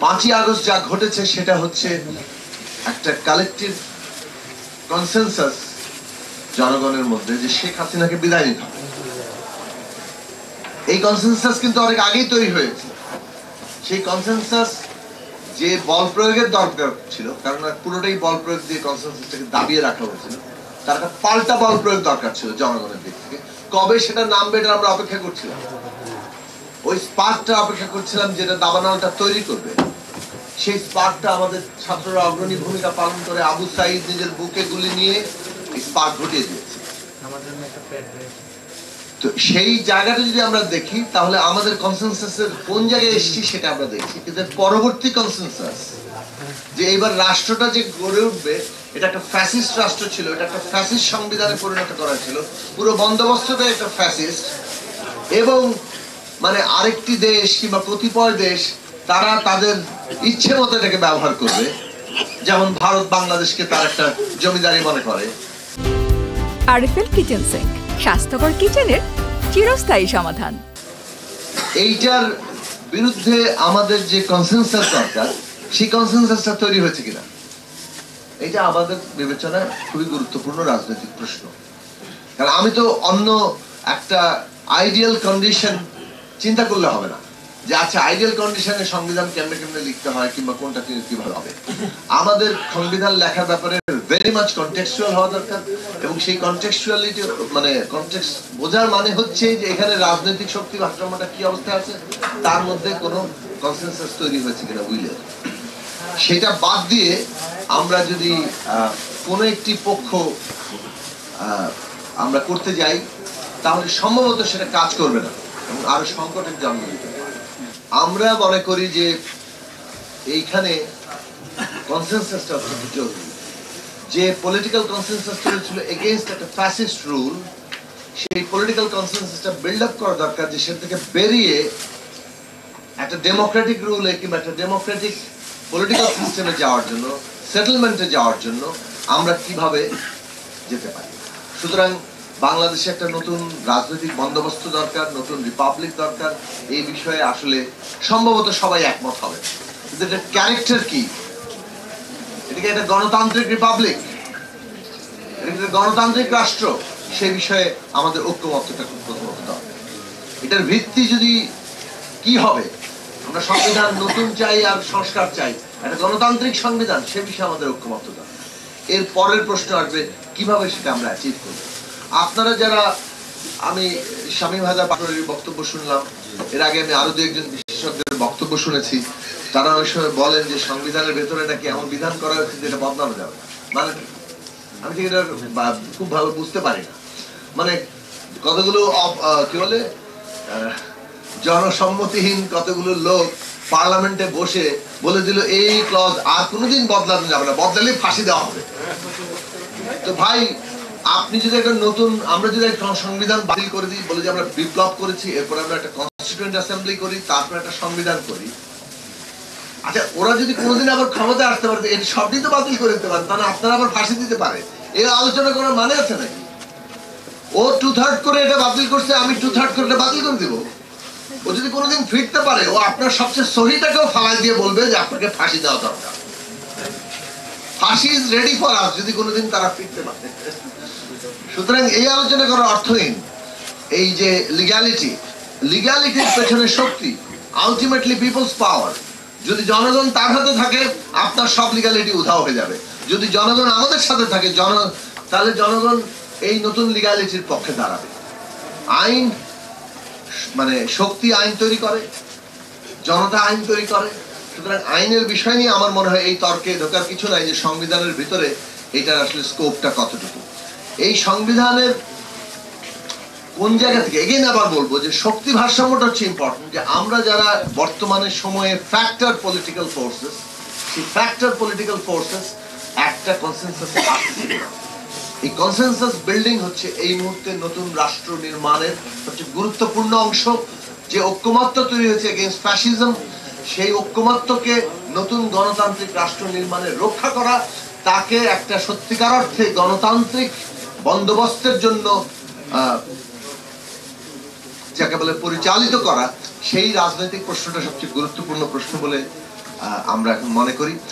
5ই August যা ঘটেছে সেটা হচ্ছে একটা কালেকটিভ কনসেনসাস জনগণের মধ্যে যে শেখ হাসিনাকে বিদায় নিতে হবে। এই কনসেনসাস কিন্তু অনেক আগেই তৈরি হয়েছে। সেই কনসেনসাস যে বল প্রয়োগের দরকার ছিল, কারণ পুরোটাই বল প্রয়োগ দিয়ে কনসেনসাসটাকে দাবিয়ে রাখা হয়েছিল, তার একটা পাল্টা বল প্রয়োগ দরকার ছিল জনগণের দিক থেকে। কবে সেটা নামবে এটা আমরা অপেক্ষা করছিলাম, ওই স্পার্কটা অপেক্ষা করছিলাম যেটা দাবানলটা তৈরি করবে। সেই স্পার্কটা আমাদের ছাত্ররা অগ্রণী ভূমিকা পালন করে আবু সাইদ নিজের বুকে গুলি নিয়ে স্পার্ক ঘটিয়ে দিয়েছে। তো সেই জায়গাটা যদি আমরা দেখি তাহলে আমাদের কনসেনসাসের কোন জায়গায় এসেছি সেটা আমরা দেখছি, কিন্তু পরবর্তী কনসেনসাস যে এইবার রাষ্ট্রটা যে গড়ে উঠবে এটা একটা ফ্যাসিস্ট রাষ্ট্র ছিল, এটা একটা ফ্যাসিস্ট সংবিধানে পরিণত করা ছিল, পুরো বন্দোবস্তটা একটা ফ্যাসিস্ট, এবং মানে আরেকটি দেশ কিংবা কতিপয় দেশ তারা তাদের ইচ্ছে মতো এটাকে ব্যবহার করবে, যেমন ভারত বাংলাদেশকে তার একটা জমিদারি মনে করে। আরএফএল কিচেন সিঙ্ক, স্বাস্থ্যকর কিচেনের চিরস্থায়ী সমাধান। এইটার বিরুদ্ধে আমাদের যে কনসেনসাস দরকার সেই কনসেনসাসটা তৈরি হয়েছে কিনা, এটা আমাদের বিবেচনায় খুবই গুরুত্বপূর্ণ রাজনৈতিক প্রশ্ন। কারণ আমি তো অন্য একটা আইডিয়াল কন্ডিশন চিন্তা করলে হবে না যে আচ্ছা আইডিয়াল কন্ডিশনে সংবিধান কেমনে কেমনে লিখতে হয় কিংবা কোনটা কিভাবে হবে। আমাদের সংবিধান লেখার ব্যাপারে ভেরি মাচ কনটেক্সচুয়াল হওয়া দরকার, এবং সেই কনটেক্সচুয়ালিটি মানে কনটেক্সট বোঝার মানে হচ্ছে যে এখানে রাজনৈতিক শক্তি ভারসাম্যটা কি অবস্থায় আছে, তার মধ্যে কোনো কনসেনসাস তৈরি হয়েছে কিনা উইলের। সেটা বাদ দিয়ে আমরা যদি কোনো একটি পক্ষ আমরা করতে যাই তাহলে সম্ভবত সেটা কাজ করবে না এবং আরো সংকটের জন্ম দিতে পারে। আমরা মনে করি যে এইখানে কনসেনসাসটা অত্যন্ত জরুরি। যে পলিটিক্যাল কনসেনসাস ছিল এগেইনস্ট একটা ফ্যাসিস্ট রুল, সেই পলিটিক্যাল কনসেনসাসটা বিল্ড আপ করা দরকার যে সে থেকে বেরিয়ে একটা ডেমোক্রেটিক রুলে কিংবা একটা ডেমোক্রেটিক পলিটিক্যাল সিস্টেমে যাওয়ার জন্য, সেটেলমেন্টে যাওয়ার জন্য আমরা কিভাবে যেতে পারি। সুতরাং বাংলাদেশে একটা নতুন রাজনৈতিক বন্দোবস্ত দরকার, নতুন রিপাবলিক দরকার। এই বিষয়ে আসলে সম্ভবত সবাই একমত হবে, কিন্তু এটার ক্যারেক্টার কি? এটাকে একটা গণতান্ত্রিক রিপাবলিক, এটা গণতান্ত্রিক রাষ্ট্র, সেই বিষয়ে আমাদের ঐক্যমত্যটা খুব প্রথমত দরকার। এটার ভিত্তি যদি কি হবে, আমরা সংবিধান নতুন চাই আর সংস্কার চাই, একটা গণতান্ত্রিক সংবিধান, সে বিষয়ে আমাদের ঐক্যমত্য দরকার। এর পরের প্রশ্ন আসবে কিভাবে সেটা আমরা অ্যাচিভ করব। আপনারা যারা, আমি শামীম হায়দার পাটোয়ারির বক্তব্য শুনলাম, এর আগে আমি আরো দু একজন বিশেষজ্ঞের বক্তব্য শুনেছি, তারা ওই সময় বলেন যে সংবিধানের ভেতরে নাকি এমন বিধান করা হয়েছে যেটা বদলানো যাবে। মানে আমি ঠিক এটা খুব ভালো বুঝতে পারি না। মানে কতগুলো কি বলে জনসম্মতিহীন কতগুলো লোক পার্লামেন্টে বসে বলে দিল এই ক্লজ আর কোনোদিন বদলানো যাবে না, বদলালে ফাঁসি দেওয়া হবে। তো ভাই আপনি যদি একটা নতুন, আমরা যদি একটা সংবিধান বাতিল করে দিই, বলে যে আমরা বিপ্লব করেছি, এরপর আমরা একটা কনস্টিটিউয়েন্ট অ্যাসেম্বলি করি, তারপর একটা সংবিধান করি, আচ্ছা ওরা যদি কোনোদিন আবার ক্ষমতায় আসতে পারে এর সবই তো বাতিল করে দিতে পারে, তাহলে আপনারা আবার ফাঁসি দিতে পারে। এই আলোচনা করার মানে আছে নাকি? ও 2/3 করে এটা বাতিল করছে, আমি 2/3 করে এটা বাতিল করে দিব। ও যদি কোনোদিন ফিরতে পারে, ও আপনার সবচেয়ে সহিটাকেও ফালাই দিয়ে বলবে যে আপনাকে ফাঁসি দেওয়া দরকার। ফাঁসি ইজ রেডি ফর আস যদি কোনোদিন তারা ফিরতে পারে। সুতরাং এই আলোচনা করা অর্থহীন। এই যে লিগ্যালিটির পেছনে শক্তি, আলটিমেটলি পিপলস পাওয়ার, যদি জনগণ তার হাতে থাকে আপনার সব লিগ্যালিটি উধাও হয়ে যাবে। যদি জনগণ আমাদের সাথে থাকে তাহলে জনগণ এই নতুন লিগ্যালিটির পক্ষে দাঁড়াবে। আইন মানে শক্তি আইন তৈরি করে, জনতা আইন তৈরি করে। সুতরাং আইনের বিষয় নিয়ে আমার মনে হয় এই তর্কে ঢোকার কিছু নাই যে সংবিধানের ভিতরে এটার আসলে স্কোপটা কতটুকু। এই সংবিধানের কোন জায়গা থেকে, এগেইন আবার বলবো যে শক্তি ভারসাম্যটা হচ্ছে ইম্পর্টেন্ট, যে আমরা যারা বর্তমানে সময়ে ফ্যাক্টর পলিটিক্যাল ফোর্সেস, সেই ফ্যাক্টর পলিটিক্যাল ফোর্সেস একটা কনসেনসাসে আসছে। এই কনসেনসাস বিল্ডিং হচ্ছে এই মুহূর্তে নতুন রাষ্ট্র নির্মাণের সবচেয়ে গুরুত্বপূর্ণ অংশ। যে ঐক্যমত্য তৈরি হয়েছে এগেইনস্ট ফ্যাসিজম, সেই ঐক্যমত্যকে নতুন গণতান্ত্রিক রাষ্ট্র নির্মাণে রক্ষা করা, তাকে একটা সত্যিকার অর্থে গণতান্ত্রিক বন্দোবস্তের জন্য যাকে বলে পরিচালিত করা, সেই রাজনৈতিক প্রশ্নটা সবচেয়ে গুরুত্বপূর্ণ প্রশ্ন বলে আমরা এখন মনে করি।